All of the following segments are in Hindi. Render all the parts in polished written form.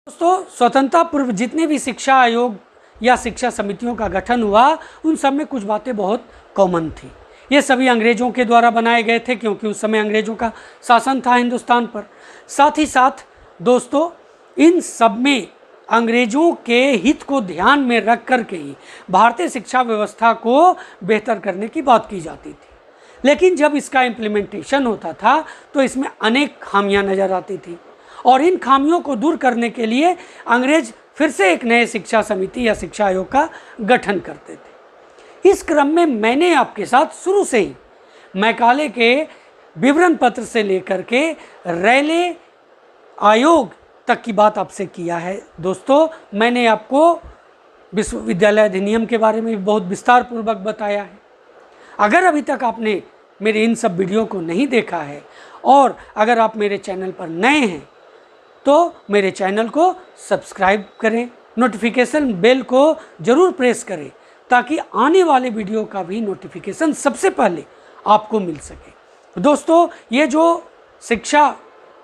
दोस्तों, स्वतंत्रता पूर्व जितने भी शिक्षा आयोग या शिक्षा समितियों का गठन हुआ, उन सब में कुछ बातें बहुत कॉमन थी। ये सभी अंग्रेज़ों के द्वारा बनाए गए थे, क्योंकि उस समय अंग्रेज़ों का शासन था हिंदुस्तान पर। साथ ही साथ दोस्तों, इन सब में अंग्रेज़ों के हित को ध्यान में रख कर के ही भारतीय शिक्षा व्यवस्था को बेहतर करने की बात की जाती थी। लेकिन जब इसका इम्प्लीमेंटेशन होता था तो इसमें अनेक खामियां नज़र आती थी, और इन खामियों को दूर करने के लिए अंग्रेज फिर से एक नए शिक्षा समिति या शिक्षा आयोग का गठन करते थे। इस क्रम में मैंने आपके साथ शुरू से ही मैकाले के विवरण पत्र से लेकर के रेले आयोग तक की बात आपसे किया है। दोस्तों, मैंने आपको विश्वविद्यालय अधिनियम के बारे में बहुत विस्तार पूर्वक बताया है। अगर अभी तक आपने मेरे इन सब वीडियो को नहीं देखा है, और अगर आप मेरे चैनल पर नए हैं तो मेरे चैनल को सब्सक्राइब करें, नोटिफिकेशन बेल को ज़रूर प्रेस करें, ताकि आने वाले वीडियो का भी नोटिफिकेशन सबसे पहले आपको मिल सके। दोस्तों, ये जो शिक्षा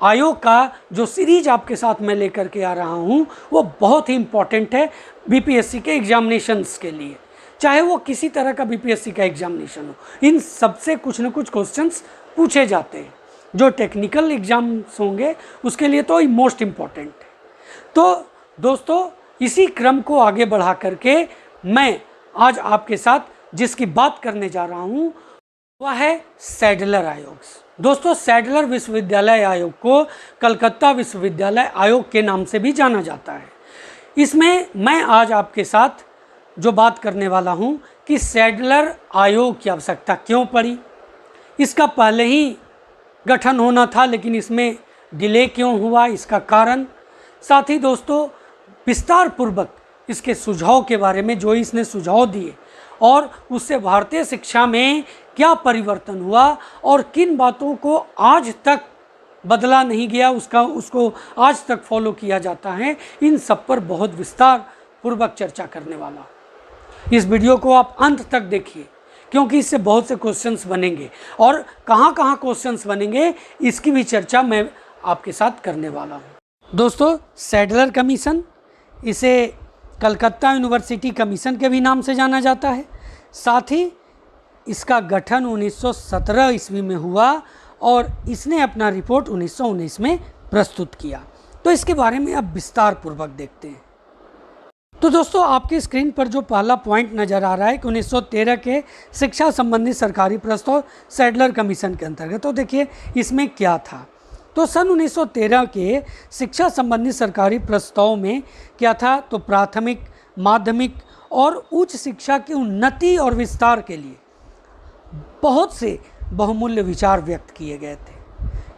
आयोग का जो सीरीज आपके साथ मैं लेकर के आ रहा हूँ, वो बहुत ही इम्पॉर्टेंट है बीपीएससी के एग्जामिनेशंस के लिए। चाहे वो किसी तरह का बीपीएससी का एग्जामिनेशन हो, इन सबसे कुछ न कुछ क्वेश्चंस पूछे जाते हैं। जो टेक्निकल एग्जाम्स होंगे उसके लिए तो मोस्ट इम्पॉर्टेंट है। तो दोस्तों, इसी क्रम को आगे बढ़ा करके मैं आज आपके साथ जिसकी बात करने जा रहा हूँ वह है सैडलर आयोग। दोस्तों, सैडलर विश्वविद्यालय आयोग को कलकत्ता विश्वविद्यालय आयोग के नाम से भी जाना जाता है। इसमें मैं आज आपके साथ जो बात करने वाला हूँ कि सैडलर आयोग की आवश्यकता क्यों पड़ी, इसका पहले ही गठन होना था लेकिन इसमें डिले क्यों हुआ, इसका कारण, साथ ही दोस्तों विस्तार पूर्वक इसके सुझाव के बारे में जो इसने सुझाव दिए और उससे भारतीय शिक्षा में क्या परिवर्तन हुआ और किन बातों को आज तक बदला नहीं गया, उसको आज तक फॉलो किया जाता है, इन सब पर बहुत विस्तार पूर्वक चर्चा करने वाला। इस वीडियो को आप अंत तक देखिए, क्योंकि इससे बहुत से क्वेश्चंस बनेंगे, और कहाँ कहाँ क्वेश्चंस बनेंगे इसकी भी चर्चा मैं आपके साथ करने वाला हूँ। दोस्तों, सैडलर कमीशन, इसे कलकत्ता यूनिवर्सिटी कमीशन के भी नाम से जाना जाता है। साथ ही इसका गठन 1917 ईस्वी में हुआ और इसने अपना रिपोर्ट 1919 में प्रस्तुत किया। तो इसके बारे में अब विस्तार पूर्वक देखते हैं। तो दोस्तों, आपकी स्क्रीन पर जो पहला पॉइंट नज़र आ रहा है कि 1913 के शिक्षा संबंधी सरकारी प्रस्ताव सैडलर कमीशन के अंतर्गत, तो देखिए इसमें क्या था। तो सन 1913 के शिक्षा संबंधी सरकारी प्रस्ताव में क्या था, तो प्राथमिक, माध्यमिक और उच्च शिक्षा की उन्नति और विस्तार के लिए बहुत से बहुमूल्य विचार व्यक्त किए गए थे,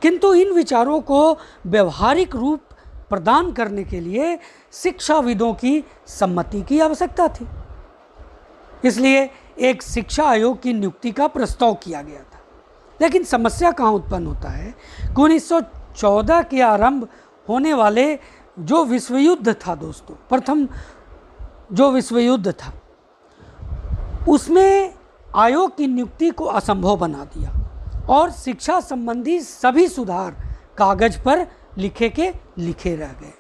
किंतु इन विचारों को व्यवहारिक रूप प्रदान करने के लिए शिक्षाविदों की सम्मति की आवश्यकता थी। इसलिए एक शिक्षा आयोग की नियुक्ति का प्रस्ताव किया गया था। लेकिन समस्या कहाँ उत्पन्न होता है कि 1914 के आरंभ होने वाले जो विश्व युद्ध था दोस्तों, प्रथम जो विश्व युद्ध था, उसमें आयोग की नियुक्ति को असंभव बना दिया और शिक्षा संबंधी सभी सुधार कागज पर लिखे रह गए।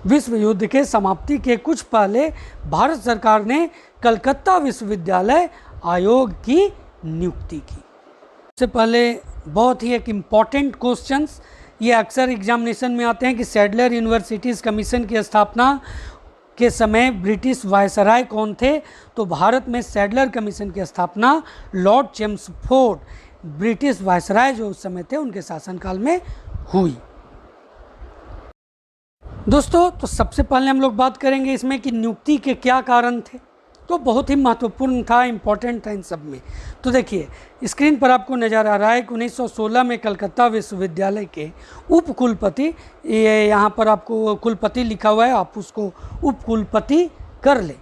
विश्व युद्ध के समाप्ति के कुछ पहले भारत सरकार ने कलकत्ता विश्वविद्यालय आयोग की नियुक्ति की। इससे पहले बहुत ही एक इम्पॉर्टेंट क्वेश्चंस ये अक्सर एग्जामिनेशन में आते हैं कि सैडलर यूनिवर्सिटीज़ कमीशन की स्थापना के समय ब्रिटिश वायसराय कौन थे, तो भारत में सैडलर कमीशन की स्थापना लॉर्ड चेम्सफोर्ड, ब्रिटिश वायसराय जो उस समय थे, उनके शासनकाल में हुई। दोस्तों, तो सबसे पहले हम लोग बात करेंगे इसमें कि नियुक्ति के क्या कारण थे। तो बहुत ही महत्वपूर्ण था, इम्पोर्टेंट था इन सब में। तो देखिए स्क्रीन पर आपको नज़र आ रहा है कि 1916 में कलकत्ता विश्वविद्यालय के उप कुलपति, ये यहाँ पर आपको कुलपति लिखा हुआ है, आप उसको उप कुलपति कर लें।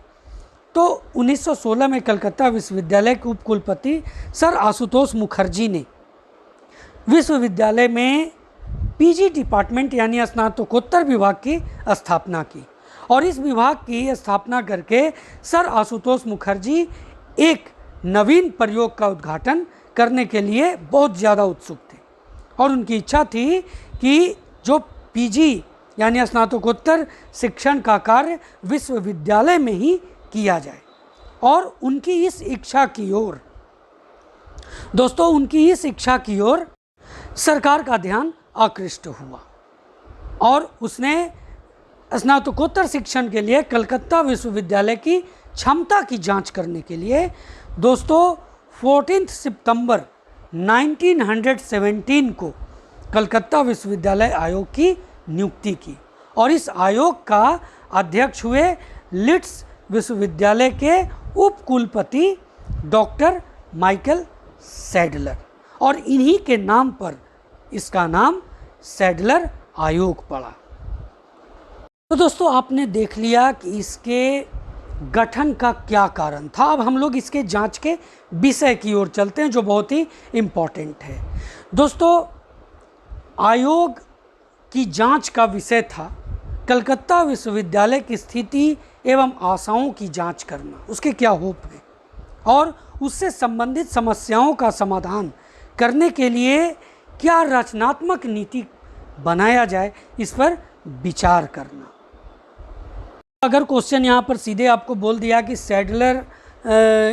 तो 1916 में कलकत्ता विश्वविद्यालय के उप कुलपति सर आशुतोष मुखर्जी ने विश्वविद्यालय में पीजी डिपार्टमेंट यानी स्नातकोत्तर विभाग की स्थापना की, और इस विभाग की स्थापना करके सर आशुतोष मुखर्जी एक नवीन प्रयोग का उद्घाटन करने के लिए बहुत ज़्यादा उत्सुक थे, और उनकी इच्छा थी कि जो पीजी यानी स्नातकोत्तर शिक्षण का कार्य विश्वविद्यालय में ही किया जाए। और उनकी इस इच्छा की ओर दोस्तों, उनकी इस इच्छा की ओर सरकार का ध्यान आकृष्ट हुआ और उसने स्नातकोत्तर शिक्षण के लिए कलकत्ता विश्वविद्यालय की क्षमता की जांच करने के लिए दोस्तों 14 सितंबर 1917 को कलकत्ता विश्वविद्यालय आयोग की नियुक्ति की और इस आयोग का अध्यक्ष हुए लीड्स विश्वविद्यालय के उपकुलपति डॉक्टर माइकल सैडलर और इन्हीं के नाम पर इसका नाम सैडलर आयोग पड़ा। तो दोस्तों आपने देख लिया कि इसके गठन का क्या कारण था। अब हम लोग इसके जांच के विषय की ओर चलते हैं जो बहुत ही इम्पोर्टेंट है। दोस्तों आयोग की जांच का विषय था कलकत्ता विश्वविद्यालय की स्थिति एवं आशाओं की जांच करना, उसके क्या होप है और उससे संबंधित समस्याओं का समाधान करने के लिए क्या रचनात्मक नीति बनाया जाए, इस पर विचार करना। अगर क्वेश्चन यहाँ पर सीधे आपको बोल दिया कि सैडलर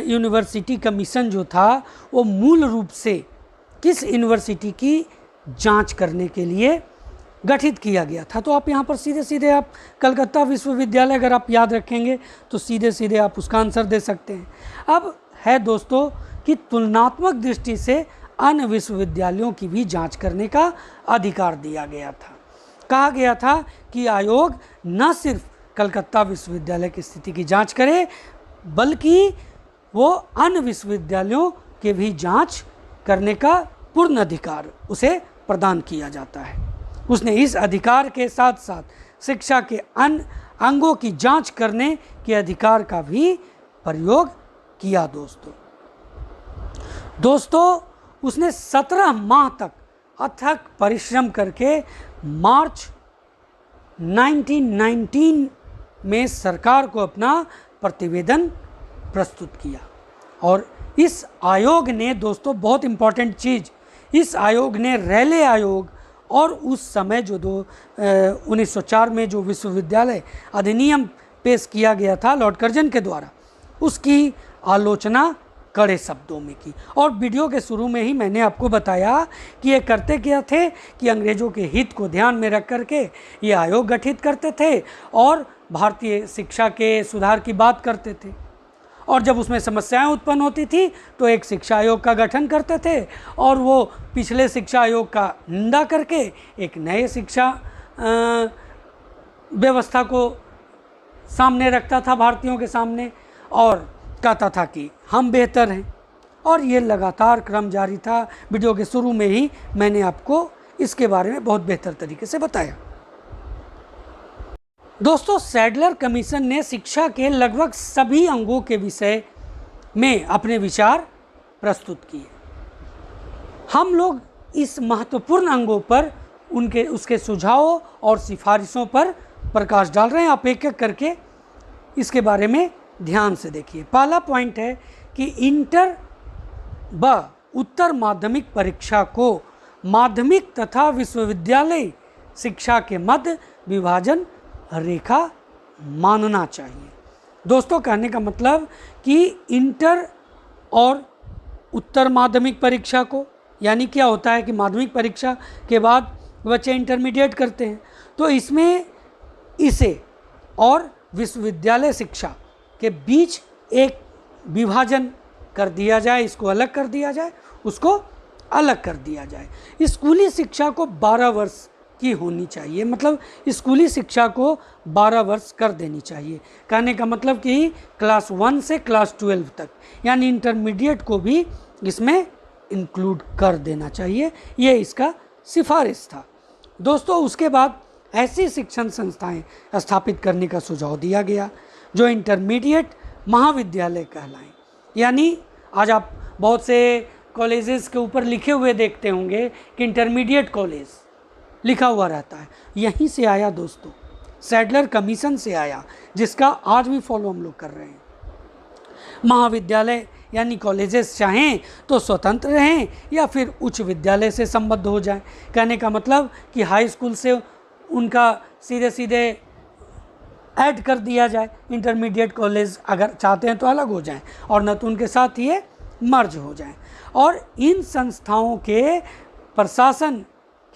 यूनिवर्सिटी कमीशन जो था वो मूल रूप से किस यूनिवर्सिटी की जांच करने के लिए गठित किया गया था, तो आप यहाँ पर सीधे सीधे आप कलकत्ता विश्वविद्यालय अगर आप याद रखेंगे तो सीधे सीधे आप उसका आंसर दे सकते हैं। अब है दोस्तों कि तुलनात्मक दृष्टि से अन्य विश्वविद्यालयों की भी जांच करने का अधिकार दिया गया था। कहा गया था कि आयोग न सिर्फ कलकत्ता विश्वविद्यालय की स्थिति की जांच करे बल्कि वो अन्य विश्वविद्यालयों के भी जांच करने का पूर्ण अधिकार उसे प्रदान किया जाता है। उसने इस अधिकार के साथ साथ शिक्षा के अन्य अंगों की जांच करने के अधिकार का भी प्रयोग किया। दोस्तों उसने 17 माह तक अथक परिश्रम करके मार्च 1919 में सरकार को अपना प्रतिवेदन प्रस्तुत किया और इस आयोग ने दोस्तों बहुत इम्पॉर्टेंट चीज़, इस आयोग ने रेले आयोग और उस समय जो 1904 में जो विश्वविद्यालय अधिनियम पेश किया गया था लॉर्ड कर्जन के द्वारा, उसकी आलोचना कड़े शब्दों में की। और वीडियो के शुरू में ही मैंने आपको बताया कि ये करते क्या थे कि अंग्रेज़ों के हित को ध्यान में रख करके ये आयोग गठित करते थे और भारतीय शिक्षा के सुधार की बात करते थे और जब उसमें समस्याएं उत्पन्न होती थी तो एक शिक्षा आयोग का गठन करते थे और वो पिछले शिक्षा आयोग का निंदा करके एक नए शिक्षा व्यवस्था को सामने रखता था भारतीयों के सामने और कहता था कि हम बेहतर हैं और ये लगातार क्रम जारी था। वीडियो के शुरू में ही मैंने आपको इसके बारे में बहुत बेहतर तरीके से बताया। दोस्तों सैडलर कमीशन ने शिक्षा के लगभग सभी अंगों के विषय में अपने विचार प्रस्तुत किए। हम लोग इस महत्वपूर्ण अंगों पर उसके सुझावों और सिफारिशों पर प्रकाश डाल रहे हैं। आप एक एक करके इसके बारे में ध्यान से देखिए। पहला पॉइंट है कि इंटर व उत्तर माध्यमिक परीक्षा को माध्यमिक तथा विश्वविद्यालय शिक्षा के मध्य विभाजन रेखा मानना चाहिए। दोस्तों कहने का मतलब कि इंटर और उत्तर माध्यमिक परीक्षा को, यानी क्या होता है कि माध्यमिक परीक्षा के बाद बच्चे इंटरमीडिएट करते हैं, तो इसमें इसे और विश्वविद्यालय शिक्षा के बीच एक विभाजन कर दिया जाए, इसको अलग कर दिया जाए, उसको अलग कर दिया जाए। स्कूली शिक्षा को 12 वर्ष की होनी चाहिए, मतलब स्कूली शिक्षा को 12 वर्ष कर देनी चाहिए। कहने का मतलब कि क्लास 1 से क्लास 12 तक, यानी इंटरमीडिएट को भी इसमें इंक्लूड कर देना चाहिए, ये इसका सिफारिश था। दोस्तों उसके बाद ऐसी शिक्षण संस्थाएं स्थापित करने का सुझाव दिया गया जो इंटरमीडिएट महाविद्यालय कहलाएं। यानी आज आप बहुत से कॉलेजेस के ऊपर लिखे हुए देखते होंगे कि इंटरमीडिएट कॉलेज लिखा हुआ रहता है, यहीं से आया दोस्तों, सैडलर कमीशन से आया, जिसका आज भी फॉलो हम लोग कर रहे हैं। महाविद्यालय यानी कॉलेजेस चाहें तो स्वतंत्र रहें या फिर उच्च विद्यालय से संबद्ध हो जाएं। कहने का मतलब कि हाई स्कूल से उनका सीधे सीधे ऐड कर दिया जाए, इंटरमीडिएट कॉलेज अगर चाहते हैं तो अलग हो जाएं और न तो उनके साथ ये मर्ज हो जाएं। और इन संस्थाओं के प्रशासन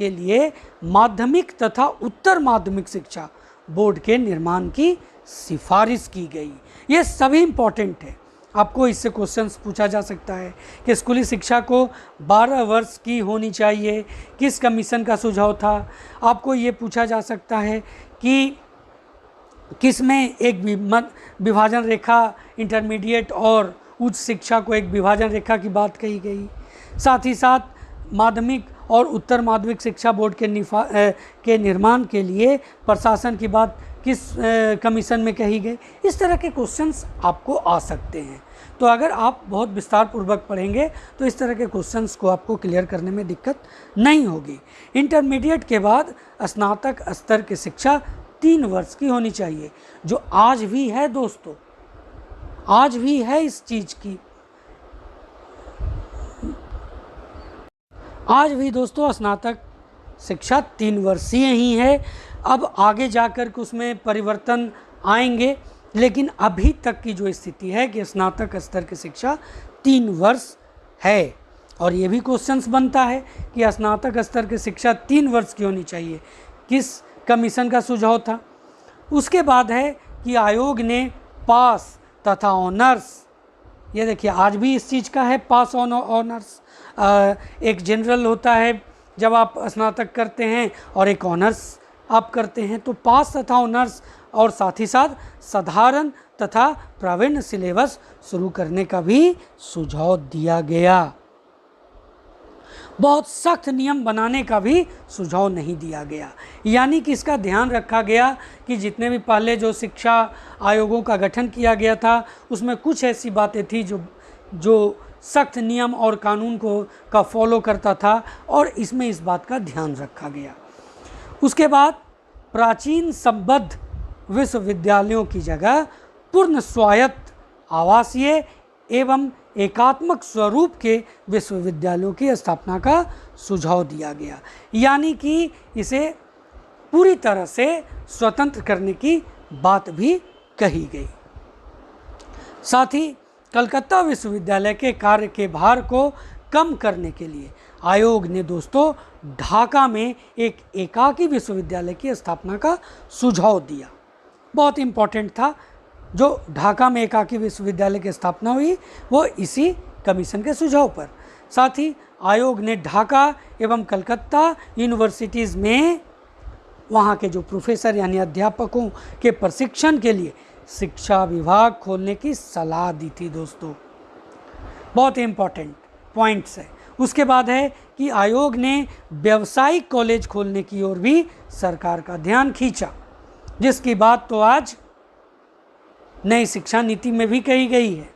के लिए माध्यमिक तथा उत्तर माध्यमिक शिक्षा बोर्ड के निर्माण की सिफारिश की गई। ये सभी इम्पॉर्टेंट है, आपको इससे क्वेश्चंस पूछा जा सकता है कि स्कूली शिक्षा को 12 वर्ष की होनी चाहिए, किस कमीशन का सुझाव था। आपको ये पूछा जा सकता है कि किस में एक विभाजन रेखा, इंटरमीडिएट और उच्च शिक्षा को एक विभाजन रेखा की बात कही गई। साथ ही साथ माध्यमिक और उत्तर माध्यमिक शिक्षा बोर्ड के निर्माण के लिए प्रशासन की बात किस कमीशन में कही गई। इस तरह के क्वेश्चंस आपको आ सकते हैं। तो अगर आप बहुत विस्तार पूर्वक पढ़ेंगे तो इस तरह के क्वेश्चंस को आपको क्लियर करने में दिक्कत नहीं होगी। इंटरमीडिएट के बाद स्नातक स्तर की शिक्षा 3 वर्ष की होनी चाहिए, जो आज भी है दोस्तों, आज भी है इस चीज़ की। आज भी दोस्तों स्नातक शिक्षा 3 वर्षीय ही है। अब आगे जाकर के उसमें परिवर्तन आएंगे, लेकिन अभी तक की जो स्थिति है कि स्नातक स्तर की शिक्षा 3 वर्ष है। और ये भी क्वेश्चंस बनता है कि स्नातक स्तर की शिक्षा 3 वर्ष की होनी चाहिए, किस कमीशन का सुझाव था। उसके बाद है कि आयोग ने पास तथा ऑनर्स, ये देखिए आज भी इस चीज़ का है, पास ऑन ऑनर्स। एक जनरल होता है जब आप स्नातक करते हैं और एक ऑनर्स आप करते हैं, तो पास तथा ऑनर्स और साथ ही साथ साधारण तथा प्रावीण्य सिलेबस शुरू करने का भी सुझाव दिया गया। बहुत सख्त नियम बनाने का भी सुझाव नहीं दिया गया, यानी कि इसका ध्यान रखा गया कि जितने भी पहले जो शिक्षा आयोगों का गठन किया गया था उसमें कुछ ऐसी बातें थी जो सख्त नियम और कानून का फॉलो करता था, और इसमें इस बात का ध्यान रखा गया। उसके बाद प्राचीन संबद्ध विश्वविद्यालयों की जगह पूर्ण स्वायत्त आवासीय एवं एकात्मक स्वरूप के विश्वविद्यालयों की स्थापना का सुझाव दिया गया, यानी कि इसे पूरी तरह से स्वतंत्र करने की बात भी कही गई। साथ ही कलकत्ता विश्वविद्यालय के कार्य के भार को कम करने के लिए आयोग ने दोस्तों ढाका में एक एकाकी विश्वविद्यालय की स्थापना का सुझाव दिया। बहुत इम्पोर्टेंट था, जो ढाका में एकाकी विश्वविद्यालय की स्थापना हुई वो इसी कमीशन के सुझाव पर। साथ ही आयोग ने ढाका एवं कलकत्ता यूनिवर्सिटीज़ में वहाँ के जो प्रोफेसर यानी अध्यापकों के प्रशिक्षण के लिए शिक्षा विभाग खोलने की सलाह दी थी दोस्तों। बहुत इम्पोर्टेंट पॉइंट्स है। उसके बाद है कि आयोग ने व्यावसायिक कॉलेज खोलने की ओर भी सरकार का ध्यान खींचा, जिसकी बात तो आज नई शिक्षा नीति में भी कही गई है।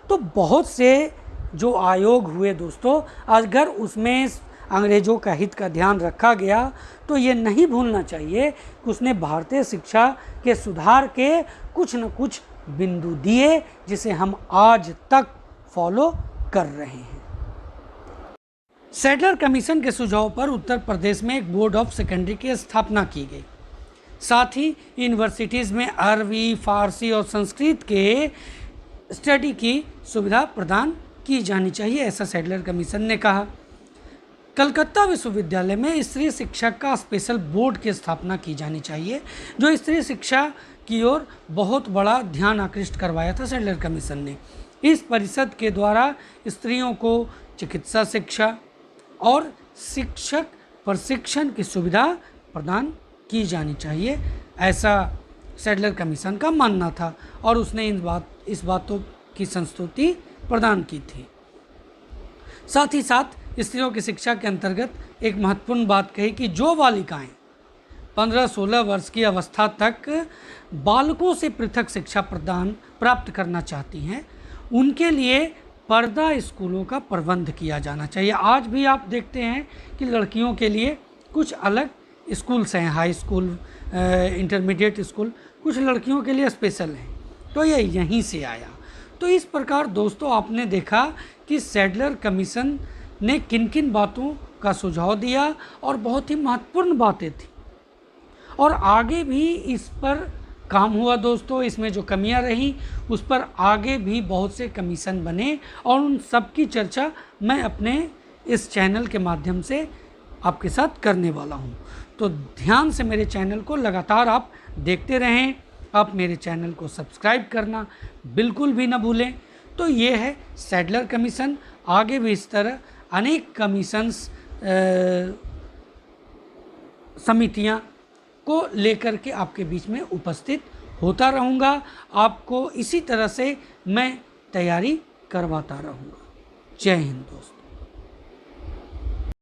तो बहुत से जो आयोग हुए दोस्तों, अगर उसमें अंग्रेज़ों का हित का ध्यान रखा गया तो ये नहीं भूलना चाहिए कि उसने भारतीय शिक्षा के सुधार के कुछ न कुछ बिंदु दिए, जिसे हम आज तक फॉलो कर रहे हैं। सैडलर कमीशन के सुझाव पर उत्तर प्रदेश में एक बोर्ड ऑफ सेकेंडरी की स्थापना की गई। साथ ही यूनिवर्सिटीज़ में अरबी, फारसी और संस्कृत के स्टडी की सुविधा प्रदान की जानी चाहिए, ऐसा सैडलर कमीशन ने कहा। कलकत्ता विश्वविद्यालय में स्त्री शिक्षा का स्पेशल बोर्ड की स्थापना की जानी चाहिए, जो स्त्री शिक्षा की ओर बहुत बड़ा ध्यान आकृष्ट करवाया था सैडलर कमीशन ने। इस परिषद के द्वारा स्त्रियों को चिकित्सा शिक्षा और शिक्षक प्रशिक्षण की सुविधा प्रदान की जानी चाहिए, ऐसा सैडलर कमीशन का मानना था, और उसने इस बातों की संस्तुति प्रदान की थी। साथ ही साथ स्त्रियों की शिक्षा के अंतर्गत एक महत्वपूर्ण बात कही कि जो बालिकाएं 15-16 वर्ष की अवस्था तक बालकों से पृथक शिक्षा प्राप्त करना चाहती हैं, उनके लिए पर्दा स्कूलों का प्रबंध किया जाना चाहिए। आज भी आप देखते हैं कि लड़कियों के लिए कुछ अलग स्कूल्स हैं, हाई स्कूल, इंटरमीडिएट स्कूल, कुछ लड़कियों के लिए स्पेशल हैं, तो ये यहीं से आया। तो इस प्रकार दोस्तों आपने देखा कि सैडलर कमीशन ने किन किन बातों का सुझाव दिया, और बहुत ही महत्वपूर्ण बातें थी। और आगे भी इस पर काम हुआ दोस्तों। इसमें जो कमियां रही उस पर आगे भी बहुत से कमीशन बने और उन सब की चर्चा मैं अपने इस चैनल के माध्यम से आपके साथ करने वाला हूं। तो ध्यान से मेरे चैनल को लगातार आप देखते रहें। आप मेरे चैनल को सब्सक्राइब करना बिल्कुल भी ना भूलें। तो ये है सैडलर कमीशन। आगे भी इस तरह अनेक कमीशंस समितियां को लेकर के आपके बीच में उपस्थित होता रहूँगा। आपको इसी तरह से मैं तैयारी करवाता रहूँगा। जय हिंद दोस्तों।